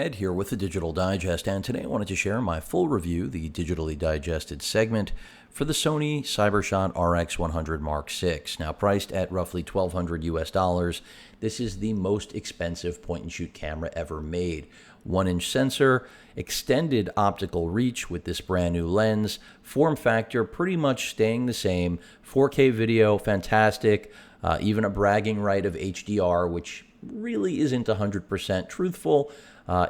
Ed here with the Digital Digest, and today I wanted to share my full review, the digitally digested segment, for the Sony CyberShot RX100 Mark VI. Now priced at roughly $1,200 US, this is the most expensive point-and-shoot camera ever made. 1-inch sensor, extended optical reach with this brand new lens, form factor pretty much staying the same, 4K video, fantastic, even a bragging right of HDR, which really isn't 100% truthful.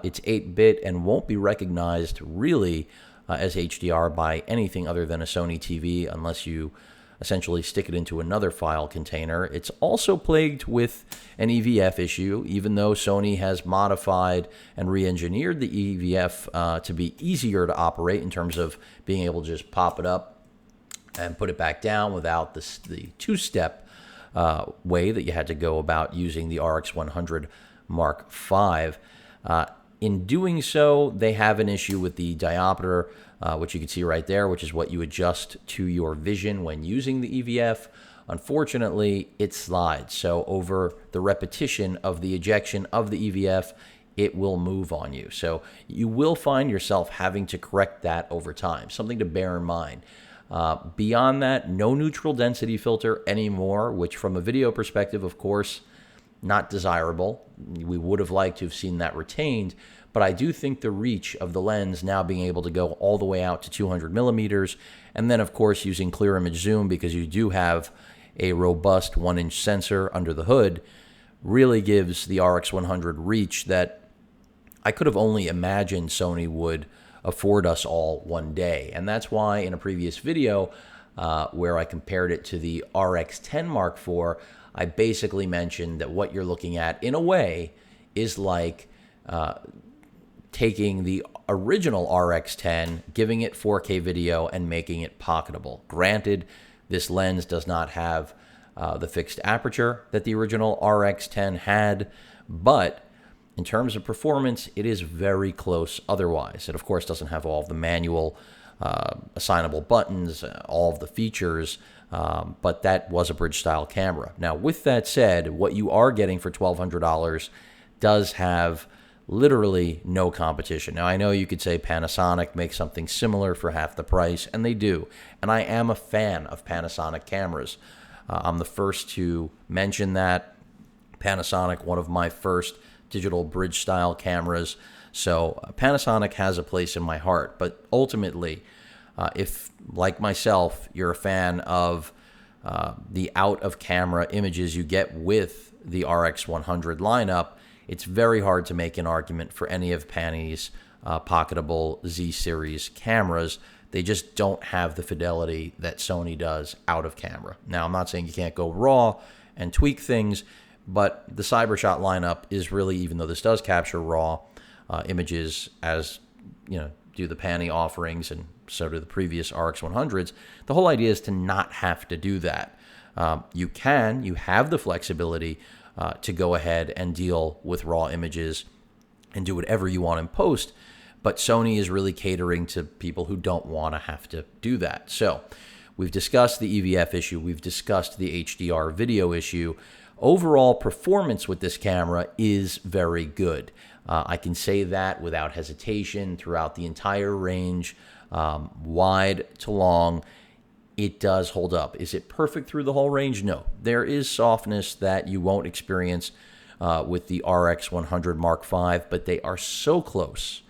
It's 8-bit and won't be recognized really as HDR by anything other than a Sony TV unless you essentially stick it into another file container. It's also plagued with an EVF issue, even though Sony has modified and re-engineered the EVF to be easier to operate in terms of being able to just pop it up and put it back down without the two-step way that you had to go about using the RX100 Mark V. In doing so, they have an issue with the diopter, which you can see right there, which is what you adjust to your vision when using the EVF. Unfortunately, it slides. So over the repetition of the ejection of the EVF, it will move on you. So you will find yourself having to correct that over time, something to bear in mind. Beyond that, no neutral density filter anymore, which from a video perspective, of course, not desirable. We would have liked to have seen that retained, but I do think the reach of the lens now being able to go all the way out to 200 millimeters, and then of course using clear image zoom because you do have a robust 1-inch sensor under the hood, really gives the RX100 reach that I could have only imagined Sony would afford us all one day. And that's why in a previous video where I compared it to the RX10 Mark IV, I basically mentioned that what you're looking at, in a way, is like taking the original RX10, giving it 4K video, and making it pocketable. Granted, this lens does not have the fixed aperture that the original RX10 had, but in terms of performance, it is very close otherwise. It, of course, doesn't have all of the manual assignable buttons, all of the features, but that was a bridge-style camera. Now, with that said, what you are getting for $1,200 does have literally no competition. Now, I know you could say Panasonic makes something similar for half the price, and they do. And I am a fan of Panasonic cameras. I'm the first to mention that. Panasonic, one of my first digital bridge-style cameras. So Panasonic has a place in my heart. But ultimately, if, like myself, you're a fan of the out-of-camera images you get with the RX100 lineup, it's very hard to make an argument for any of Panny's pocketable Z-series cameras. They just don't have the fidelity that Sony does out of camera. Now, I'm not saying you can't go raw and tweak things, but the CyberShot lineup is really, even though this does capture raw images as, do the Panny offerings, and so do the previous RX100s, the whole idea is to not have to do that. You have the flexibility to go ahead and deal with raw images and do whatever you want in post, but Sony is really catering to people who don't want to have to do that. So we've discussed the EVF issue, we've discussed the HDR video issue. Overall performance with this camera is very good. I can say that without hesitation throughout the entire range, wide to long. It does hold up. Is it perfect through the whole range? No. There is softness that you won't experience with the RX100 Mark V, but they are so close.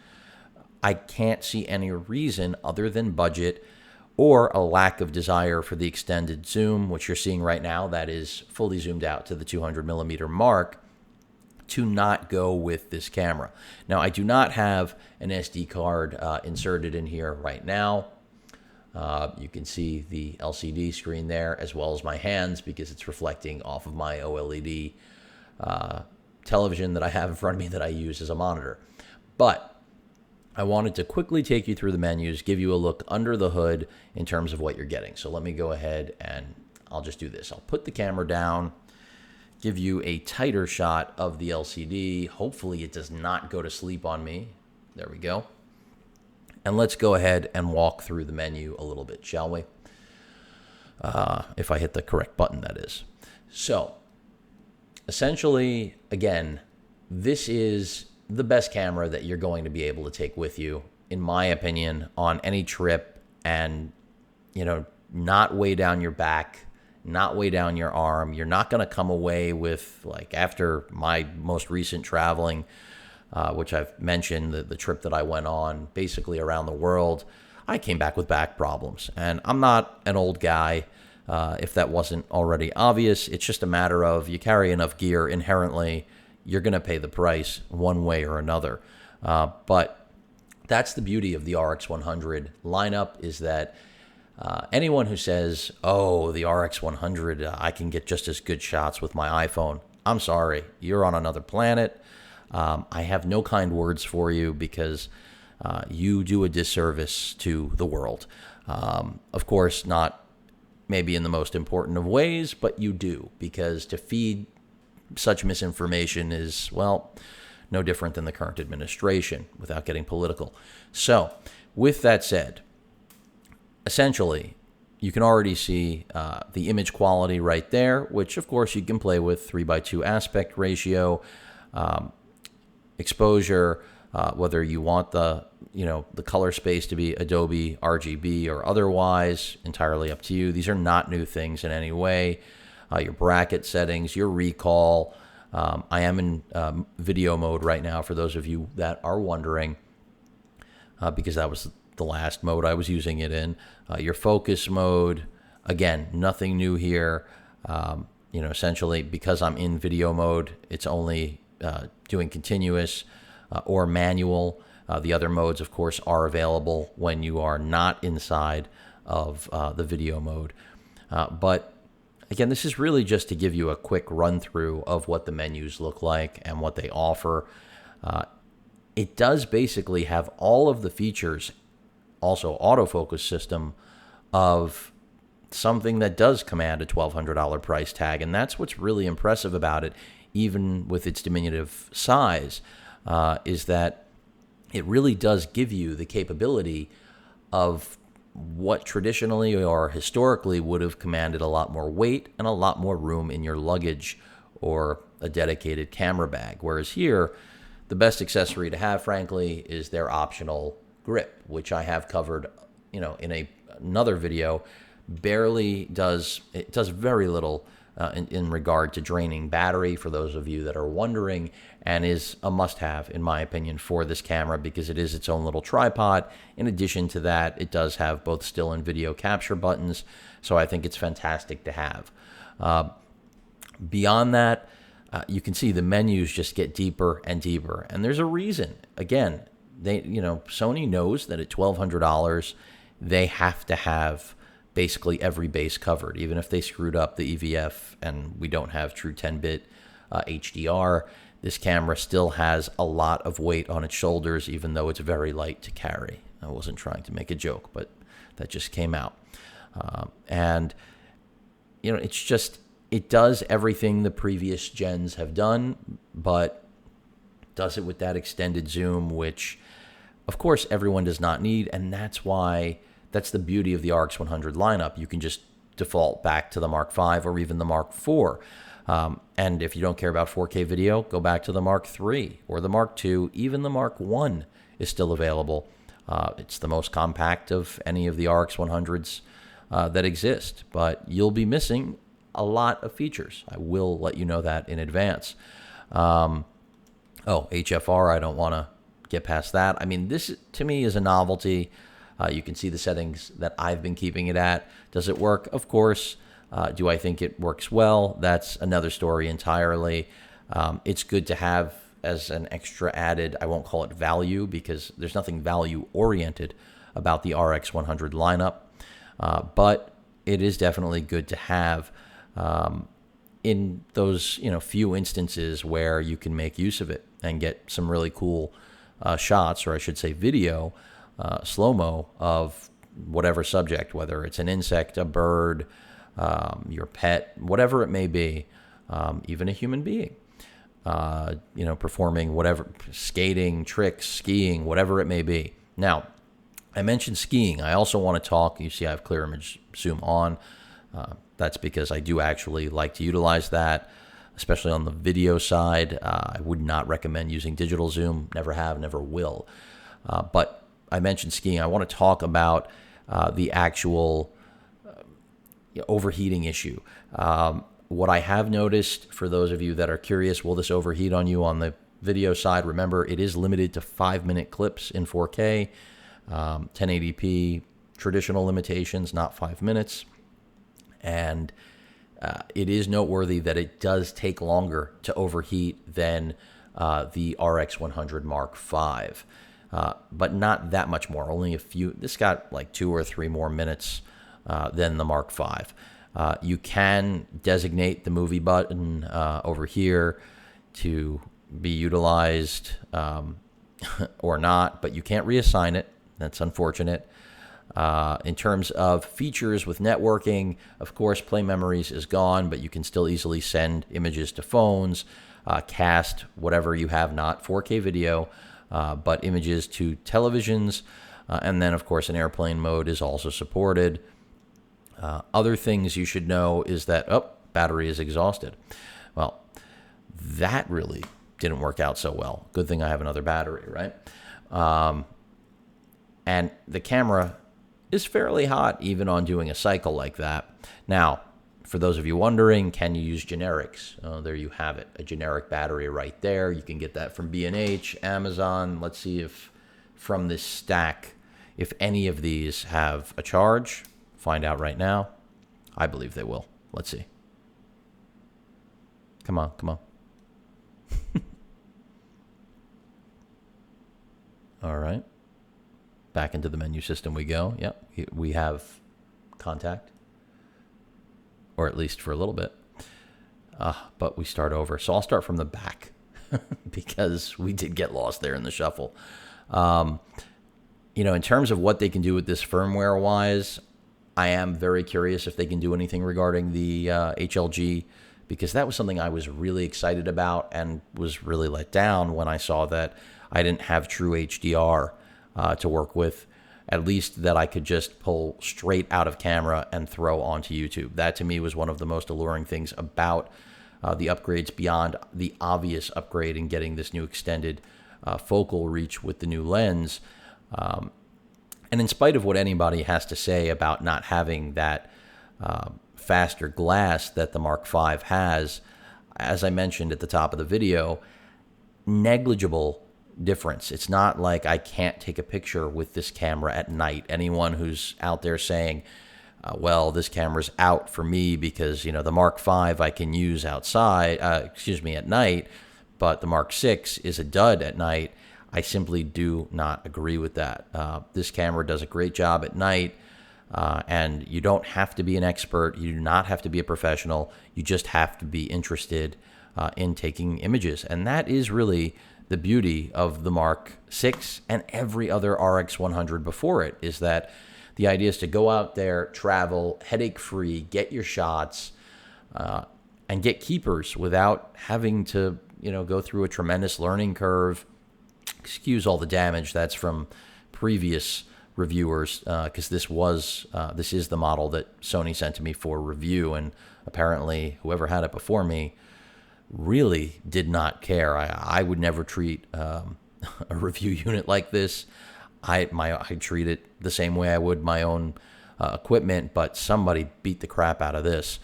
I can't see any reason other than budget or a lack of desire for the extended zoom, which you're seeing right now, that is fully zoomed out to the 200 millimeter mark, to not go with this camera. Now, I do not have an SD card inserted in here right now. You can see the LCD screen there, as well as my hands, because it's reflecting off of my OLED television that I have in front of me that I use as a monitor. But I wanted to quickly take you through the menus, give you a look under the hood in terms of what you're getting. So let me go ahead and I'll just do this. I'll put the camera down, give you a tighter shot of the LCD. Hopefully it does not go to sleep on me. There we go. And let's go ahead and walk through the menu a little bit, shall we? If I hit the correct button, that is. So essentially, again, this is the best camera that you're going to be able to take with you, in my opinion, on any trip, and, not weigh down your back, not weigh down your arm. You're not going to come away with, like, after my most recent traveling, which I've mentioned, the trip that I went on basically around the world, I came back with back problems. And I'm not an old guy, if that wasn't already obvious. It's just a matter of you carry enough gear inherently, you're going to pay the price one way or another. But that's the beauty of the RX100 lineup, is that anyone who says, oh, the RX100, I can get just as good shots with my iPhone, I'm sorry, you're on another planet. I have no kind words for you, because you do a disservice to the world. Of course, not maybe in the most important of ways, but you do, because to feed such misinformation is, well, no different than the current administration, without getting political. So, with that said, essentially, you can already see the image quality right there, which of course you can play with, 3:2 aspect ratio, exposure, whether you want the color space to be Adobe RGB or otherwise, entirely up to you. These are not new things in any way. Your bracket settings, your recall. I am in video mode right now, for those of you that are wondering, because that was the last mode I was using it in. Your focus mode, again, nothing new here. Essentially, because I'm in video mode, it's only doing continuous or manual. The other modes, of course, are available when you are not inside of the video mode. But again, this is really just to give you a quick run through of what the menus look like and what they offer. It does basically have all of the features, also autofocus system, of something that does command a $1,200 price tag. And that's what's really impressive about it, even with its diminutive size, is that it really does give you the capability of what traditionally or historically would have commanded a lot more weight and a lot more room in your luggage or a dedicated camera bag. Whereas here, the best accessory to have, frankly, is their optional grip, which I have covered, in another video. It does very little in regard to draining battery, for those of you that are wondering, and is a must-have, in my opinion, for this camera, because it is its own little tripod. In addition to that, it does have both still and video capture buttons, so I think it's fantastic to have. Beyond that, you can see the menus just get deeper and deeper, and there's a reason. Again, Sony knows that at $1,200, they have to have basically every base covered. Even if they screwed up the EVF and we don't have true 10-bit HDR, this camera still has a lot of weight on its shoulders, even though it's very light to carry. I wasn't trying to make a joke, but that just came out. It's just, it does everything the previous gens have done, but does it with that extended zoom, which, of course, everyone does not need, and that's the beauty of the RX100 lineup. You can just default back to the Mark V or even the Mark IV. And if you don't care about 4K video, go back to the Mark III or the Mark II. Even the Mark I is still available. It's the most compact of any of the RX100s that exist, but you'll be missing a lot of features. I will let you know that in advance. HFR, I don't want to get past that. I mean, this to me is a novelty. You can see the settings that I've been keeping it at. Does it work? Of course. Do I think it works well? That's another story entirely. It's good to have as an extra added, I won't call it value, because there's nothing value-oriented about the RX100 lineup. But it is definitely good to have in those few instances where you can make use of it and get some really cool shots, or I should say video, slow-mo of whatever subject, whether it's an insect, a bird, your pet, whatever it may be, even a human being, performing whatever, skating, tricks, skiing, whatever it may be. Now, I mentioned skiing. I also want to talk, you see I have clear image zoom on. That's because I do actually like to utilize that. especially on the video side. I would not recommend using digital zoom. Never have, never will. But I mentioned skiing. I want to talk about the actual overheating issue. What I have noticed, for those of you that are curious, will this overheat on you on the video side? Remember, it is limited to 5-minute clips in 4K, 1080p, traditional limitations, not 5 minutes. And it is noteworthy that it does take longer to overheat than the RX100 Mark V, but not that much more, only a few. This got like 2 or 3 more minutes than the Mark V. You can designate the movie button over here to be utilized or not, but you can't reassign it. That's unfortunate. In terms of features with networking, of course, Play Memories is gone, but you can still easily send images to phones, cast whatever you have, not 4K video, but images to televisions. And then, of course, an airplane mode is also supported. Other things you should know is that, battery is exhausted. Well, that really didn't work out so well. Good thing I have another battery, right? And the camera is fairly hot even on doing a cycle like that. Now, for those of you wondering, can you use generics? There you have it, a generic battery right there. You can get that from B&H, Amazon. Let's see if from this stack, if any of these have a charge. Find out right now. I believe they will. Let's see. Come on, come on. All right. Back into the menu system we go. Yep, we have contact, or at least for a little bit. But we start over. So I'll start from the back because we did get lost there in the shuffle. In terms of what they can do with this firmware-wise, I am very curious if they can do anything regarding the HLG, because that was something I was really excited about and was really let down when I saw that I didn't have true HDR to work with, at least that I could just pull straight out of camera and throw onto YouTube. That to me was one of the most alluring things about the upgrades, beyond the obvious upgrade in getting this new extended focal reach with the new lens. And in spite of what anybody has to say about not having that faster glass that the Mark V has, as I mentioned at the top of the video, negligible difference. It's not like I can't take a picture with this camera at night. Anyone who's out there saying, well, this camera's out for me because, the Mark V I can use outside, at night, but the Mark VI is a dud at night, I simply do not agree with that. This camera does a great job at night, and you don't have to be an expert. You do not have to be a professional. You just have to be interested in taking images. And that is really the beauty of the Mark VI and every other RX100 before it, is that the idea is to go out there, travel, headache-free, get your shots, and get keepers without having to, go through a tremendous learning curve. Excuse all the damage. That's from previous reviewers, because this is the model that Sony sent to me for review, and apparently whoever had it before me really did not care. I would never treat a review unit like this. I treat it the same way I would my own equipment, but somebody beat the crap out of this.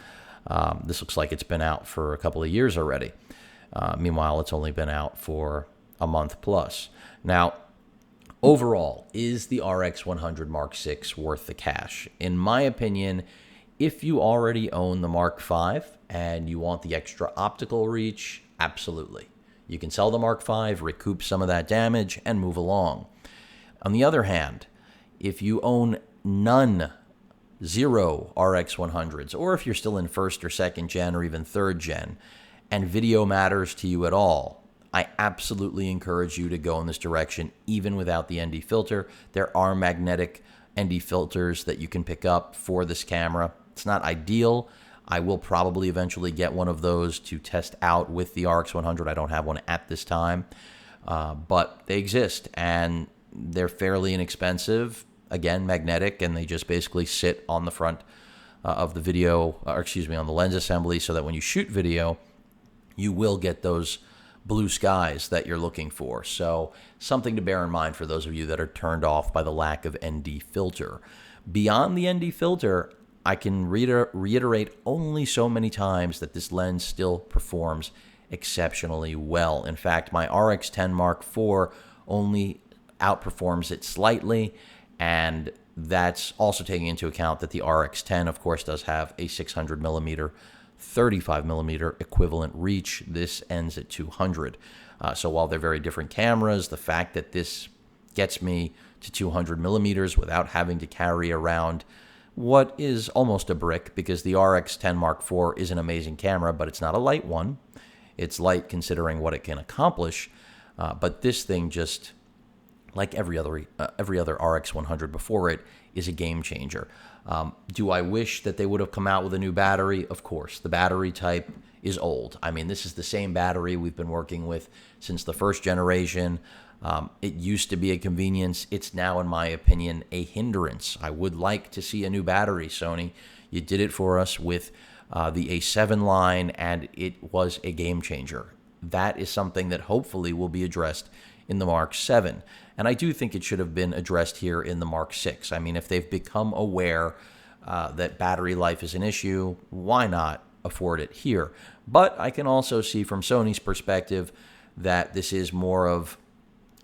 This looks like it's been out for a couple of years already. Meanwhile, it's only been out for a month plus. Now, overall, is the RX100 Mark VI worth the cash? In my opinion, if you already own the Mark V and you want the extra optical reach, absolutely. You can sell the Mark V, recoup some of that damage, and move along. On the other hand, if you own zero RX100s, or if you're still in first or second gen or even third gen, and video matters to you at all, I absolutely encourage you to go in this direction, even without the ND filter. There are magnetic ND filters that you can pick up for this camera. It's not ideal. I will probably eventually get one of those to test out with the RX100. I don't have one at this time, but they exist, and they're fairly inexpensive. Again, magnetic, and they just basically sit on the front of the video, on the lens assembly, so that when you shoot video, you will get those blue skies that you're looking for. So something to bear in mind for those of you that are turned off by the lack of ND filter. Beyond the ND filter, I can reiterate only so many times that this lens still performs exceptionally well. In fact, my RX10 Mark IV only outperforms it slightly, and that's also taking into account that the RX10, of course, does have a 600 millimeter, 35 millimeter equivalent reach. This ends at 200. So while they're very different cameras, the fact that this gets me to 200 millimeters without having to carry around what is almost a brick, because the RX10 Mark IV is an amazing camera, but it's not a light one. It's light considering what it can accomplish, but this thing, just like every other RX100 before it, is a game changer. Do I wish that they would have come out with a new battery? Of course. The battery type is old. I mean, this is the same battery we've been working with since the first generation. It used to be a convenience. It's now, in my opinion, a hindrance. I would like to see a new battery, Sony. You did it for us with the A7 line, and it was a game changer. That is something that hopefully will be addressed in the Mark 7. And I do think it should have been addressed here in the Mark 6. I mean, if they've become aware that battery life is an issue, why not afford it here? But I can also see from Sony's perspective that this is more of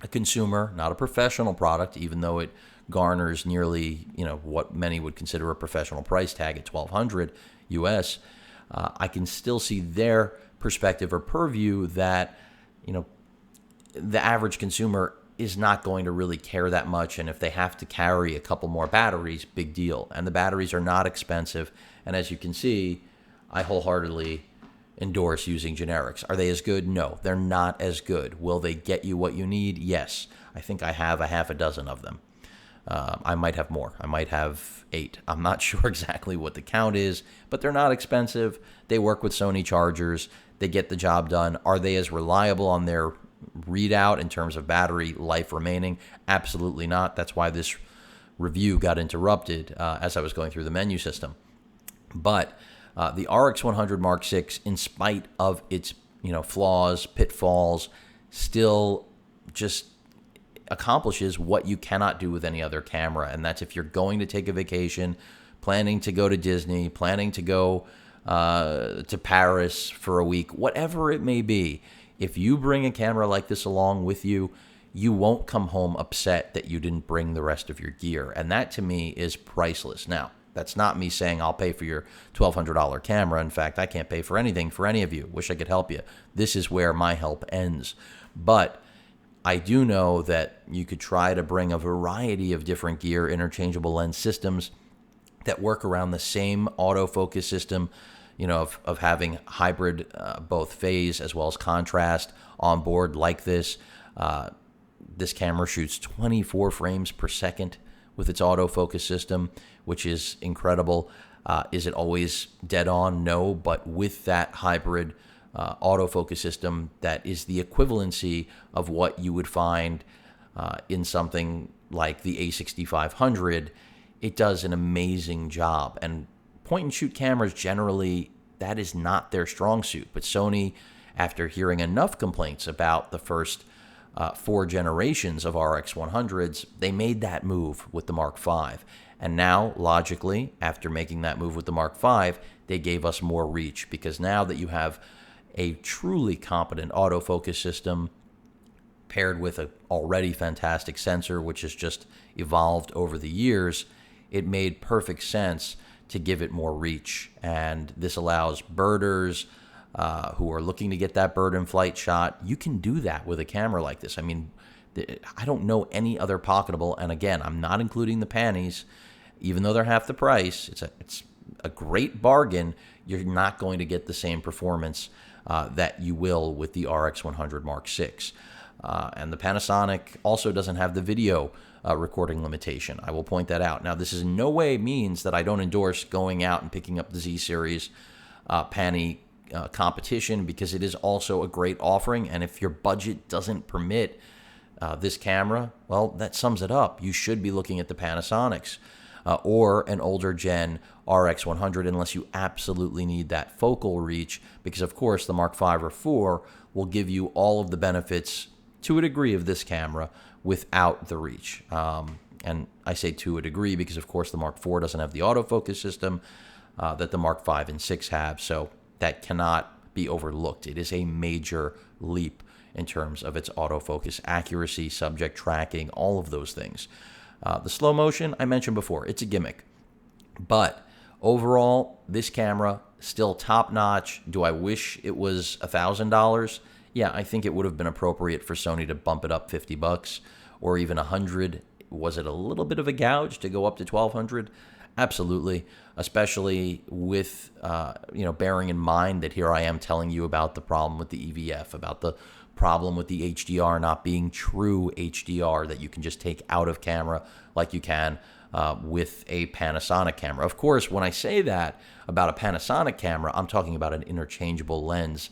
a consumer, not a professional product, even though it garners nearly, what many would consider a professional price tag at $1,200 US. I can still see their perspective or purview that, the average consumer is not going to really care that much, and if they have to carry a couple more batteries, big deal. And the batteries are not expensive, and as you can see, I wholeheartedly endorse using generics. Are they as good? No, they're not as good. Will they get you what you need? Yes. I think I have a half a dozen of them. I might have more. I might have 8. I'm not sure exactly what the count is, but they're not expensive. They work with Sony chargers. They get the job done. Are they as reliable on their readout in terms of battery life remaining? Absolutely not. That's why this review got interrupted as I was going through the menu system. But the RX100 Mark VI, in spite of its flaws, pitfalls, still just accomplishes what you cannot do with any other camera, and that's if you're going to take a vacation, planning to go to Disney, planning to go to Paris for a week, whatever it may be. If you bring a camera like this along with you, you won't come home upset that you didn't bring the rest of your gear. And that, to me, is priceless. Now, that's not me saying I'll pay for your $1,200 camera. In fact, I can't pay for anything for any of you. Wish I could help you. This is where my help ends. But I do know that you could try to bring a variety of different gear, interchangeable lens systems that work around the same autofocus system, of having hybrid, both phase as well as contrast on board like this. This camera shoots 24 frames per second with its autofocus system, which is incredible. Is it always dead on? No, but with that hybrid autofocus system, that is the equivalency of what you would find in something like the A6500. It does an amazing job. And point-and-shoot cameras, generally, that is not their strong suit. But Sony, after hearing enough complaints about the first 4 generations of RX100s, they made that move with the Mark V. And now, logically, after making that move with the Mark V, they gave us more reach, because now that you have a truly competent autofocus system paired with an already fantastic sensor, which has just evolved over the years, it made perfect sense to give it more reach. And this allows birders who are looking to get that bird in flight shot. You can do that with a camera like this. I mean, I don't know any other pocketable, and again, I'm not including the panties, even though they're half the price. It's a great bargain. You're not going to get the same performance that you will with the RX100 Mark VI. And the Panasonic also doesn't have the video recording limitation. I will point that out. Now, this is in no way means that I don't endorse going out and picking up the Z-Series Pani competition, because it is also a great offering. And if your budget doesn't permit this camera, well, that sums it up. You should be looking at the Panasonics. or an older gen RX100 unless you absolutely need that focal reach, because of course the Mark V or 4 will give you all of the benefits to a degree of this camera without the reach. And I say to a degree because of course the Mark IV doesn't have the autofocus system that the Mark V and 6 have, so that cannot be overlooked. It is a major leap in terms of its autofocus accuracy, subject tracking, all of those things. The slow motion, I mentioned before, it's a gimmick. But overall, this camera, still top-notch. Do I wish it was $1,000? Yeah, I think it would have been appropriate for Sony to bump it up $50 or even $100. Was it a little bit of a gouge to go up to $1,200? Absolutely, especially with bearing in mind that here I am telling you about the problem with the EVF, about the problem with the HDR not being true HDR that you can just take out of camera like you can with a Panasonic camera. Of course, when I say that about a Panasonic camera, I'm talking about an interchangeable lens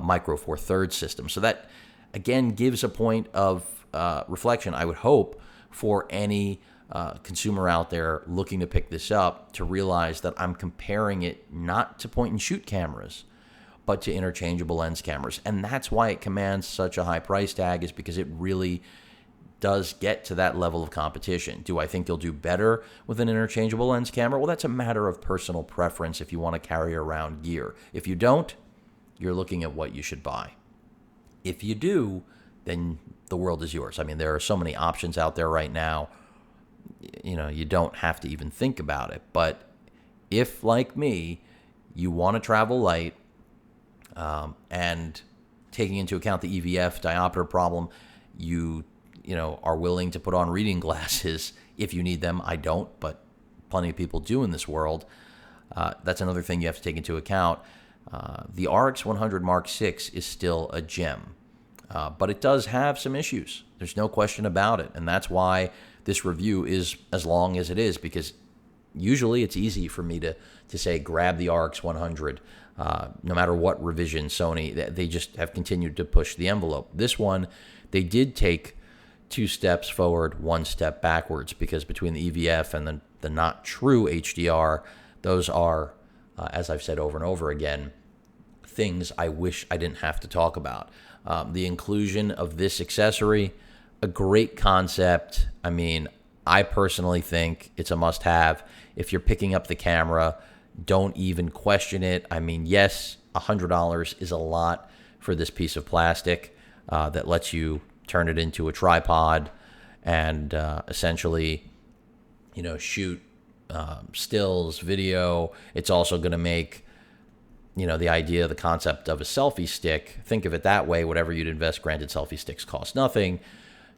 Micro Four Thirds system. So that, again, gives a point of reflection, I would hope, for any consumer out there looking to pick this up to realize that I'm comparing it not to point-and-shoot cameras, but to interchangeable lens cameras. And that's why it commands such a high price tag, is because it really does get to that level of competition. Do I think you'll do better with an interchangeable lens camera? Well, that's a matter of personal preference if you want to carry around gear. If you don't, you're looking at what you should buy. If you do, then the world is yours. I mean, there are so many options out there right now. You don't have to even think about it. But if, like me, you want to travel light, and taking into account the EVF diopter problem, you are willing to put on reading glasses if you need them. I don't, but plenty of people do in this world. That's another thing you have to take into account. The RX100 Mark VI is still a gem, but it does have some issues. There's no question about it, and that's why this review is as long as it is, because usually it's easy for me to say grab the RX100. No matter what revision Sony, they just have continued to push the envelope. This one, they did take 2 steps forward, 1 step backwards, because between the EVF and the not true HDR, those are, as I've said over and over again, things I wish I didn't have to talk about. The inclusion of this accessory, a great concept. I mean, I personally think it's a must-have. If you're picking up the camera, don't even question it. I mean, yes, $100 is a lot for this piece of plastic that lets you turn it into a tripod and essentially, shoot stills, video. It's also going to make, the idea, the concept of a selfie stick, think of it that way. Whatever you'd invest, granted, selfie sticks cost nothing.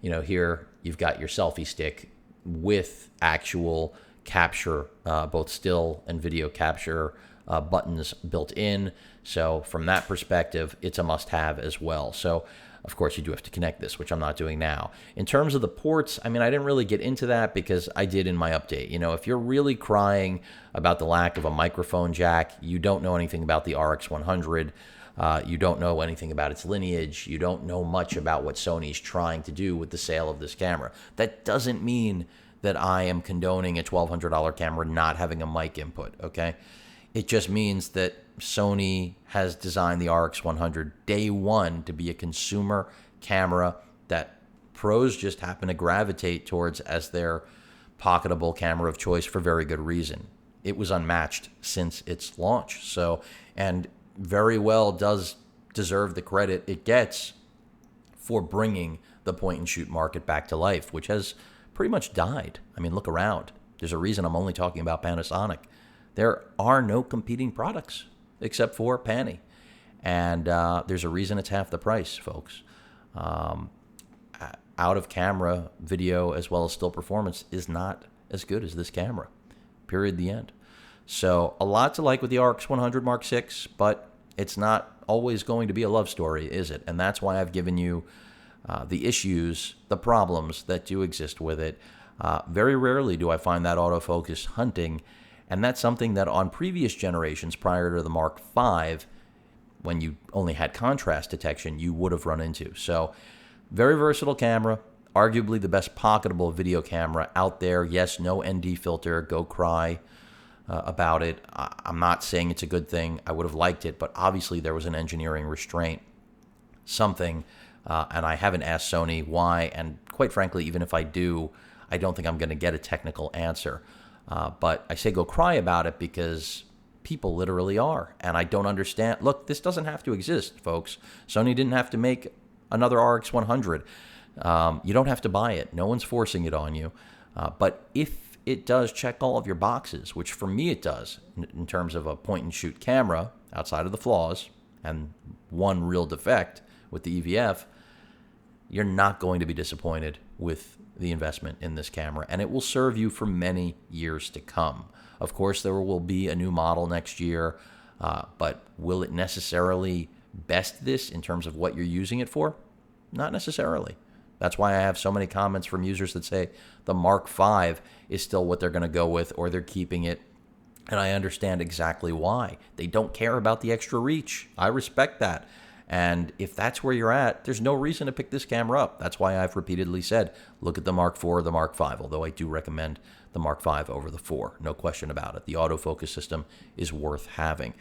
Here you've got your selfie stick with actual capture, both still and video capture buttons built in. So from that perspective, it's a must-have as well. So of course you do have to connect this, which I'm not doing now. In terms of the ports, I mean, I didn't really get into that because I did in my update. If you're really crying about the lack of a microphone jack, you don't know anything about the RX100. You don't know anything about its lineage. You don't know much about what Sony's trying to do with the sale of this camera. That doesn't mean that I am condoning a $1,200 camera not having a mic input, okay? It just means that Sony has designed the RX100 day one to be a consumer camera that pros just happen to gravitate towards as their pocketable camera of choice for very good reason. It was unmatched since its launch, and very well does deserve the credit it gets for bringing the point-and-shoot market back to life, which has pretty much died. I mean, look around. There's a reason I'm only talking about Panasonic. There are no competing products except for Panny. And there's a reason it's half the price, folks. Out-of-camera video as well as still performance is not as good as this camera. Period, the end. So a lot to like with the RX100 Mark VI, but it's not always going to be a love story, is it? And that's why I've given you the issues, the problems that do exist with it. Very rarely do I find that autofocus hunting, and that's something that on previous generations prior to the Mark V, when you only had contrast detection, you would have run into. So very versatile camera. arguably the best pocketable video camera out there. Yes, no ND filter. Go cry about it. I'm not saying it's a good thing. I would have liked it, but obviously there was an engineering restraint, something, and I haven't asked Sony why, and quite frankly, even if I do, I don't think I'm going to get a technical answer. But I say go cry about it because people literally are, and I don't understand. Look, this doesn't have to exist, folks. Sony didn't have to make another RX100. You don't have to buy it. No one's forcing it on you. But if it does check all of your boxes, which for me it does, in terms of a point-and-shoot camera, outside of the flaws, and one real defect with the EVF, you're not going to be disappointed with the investment in this camera, and it will serve you for many years to come. Of course, there will be a new model next year, but will it necessarily best this in terms of what you're using it for? Not necessarily. That's why I have so many comments from users that say the Mark V is still what they're going to go with, or they're keeping it. And I understand exactly why. They don't care about the extra reach. I respect that. And if that's where you're at, there's no reason to pick this camera up. That's why I've repeatedly said, look at the Mark IV or the Mark V, although I do recommend the Mark V over the 4. No question about it. The autofocus system is worth having.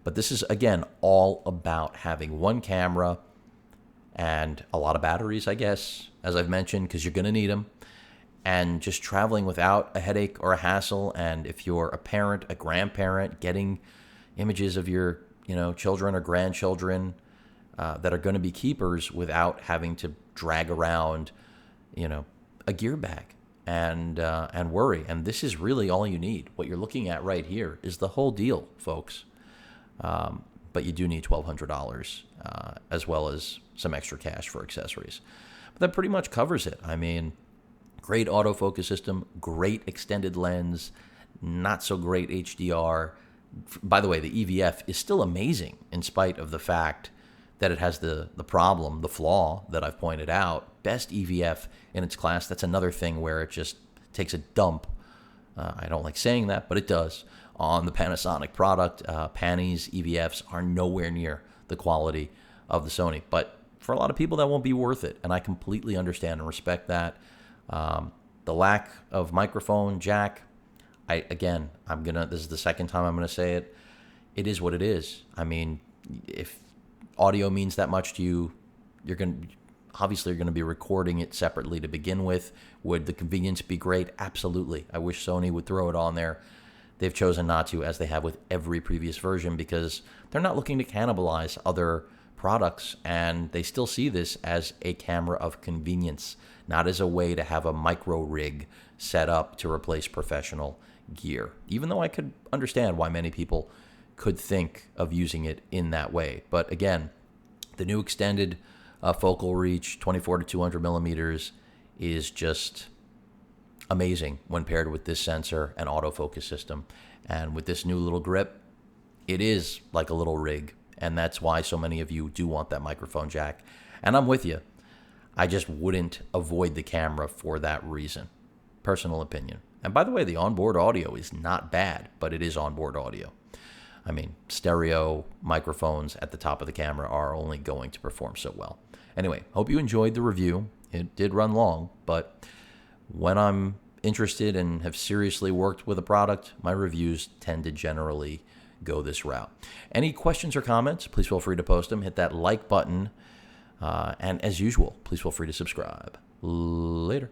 But this is, again, all about having one camera and a lot of batteries, I guess, as I've mentioned, because you're going to need them, and just traveling without a headache or a hassle. And if you're a parent, a grandparent, getting images of your, children or grandchildren that are going to be keepers without having to drag around, a gear bag and worry. And this is really all you need. What you're looking at right here is the whole deal, folks. But you do need $1,200 as well as some extra cash for accessories. But that pretty much covers it. I mean, great autofocus system, great extended lens, not so great HDR. By the way, the EVF is still amazing in spite of the fact that it has the problem, the flaw that I've pointed out. Best EVF in its class. That's another thing where it just takes a dump. I don't like saying that, but it does. On the Panasonic product, Pannies, EVFs are nowhere near the quality of the Sony. But for a lot of people, that won't be worth it. And I completely understand and respect that. The lack of microphone jack, this is the second time I'm going to say it. It is what it is. I mean, if audio means that much to you, you're going to be recording it separately to begin with. Would the convenience be great? Absolutely. I wish Sony would throw it on there. They've chosen not to, as they have with every previous version, because they're not looking to cannibalize other products, and they still see this as a camera of convenience, not as a way to have a micro rig set up to replace professional gear, even though I could understand why many people could think of using it in that way. But again, the new extended focal reach, 24 to 200 millimeters, is just amazing when paired with this sensor and autofocus system. And with this new little grip, it is like a little rig. And that's why so many of you do want that microphone jack. And I'm with you. I just wouldn't avoid the camera for that reason. Personal opinion. And by the way, the onboard audio is not bad, but it is onboard audio. I mean, stereo microphones at the top of the camera are only going to perform so well. Anyway, hope you enjoyed the review. It did run long, but when I'm interested and have seriously worked with a product, my reviews tend to generally go this route. Any questions or comments, please feel free to post them. Hit that like button. And as usual, please feel free to subscribe. Later.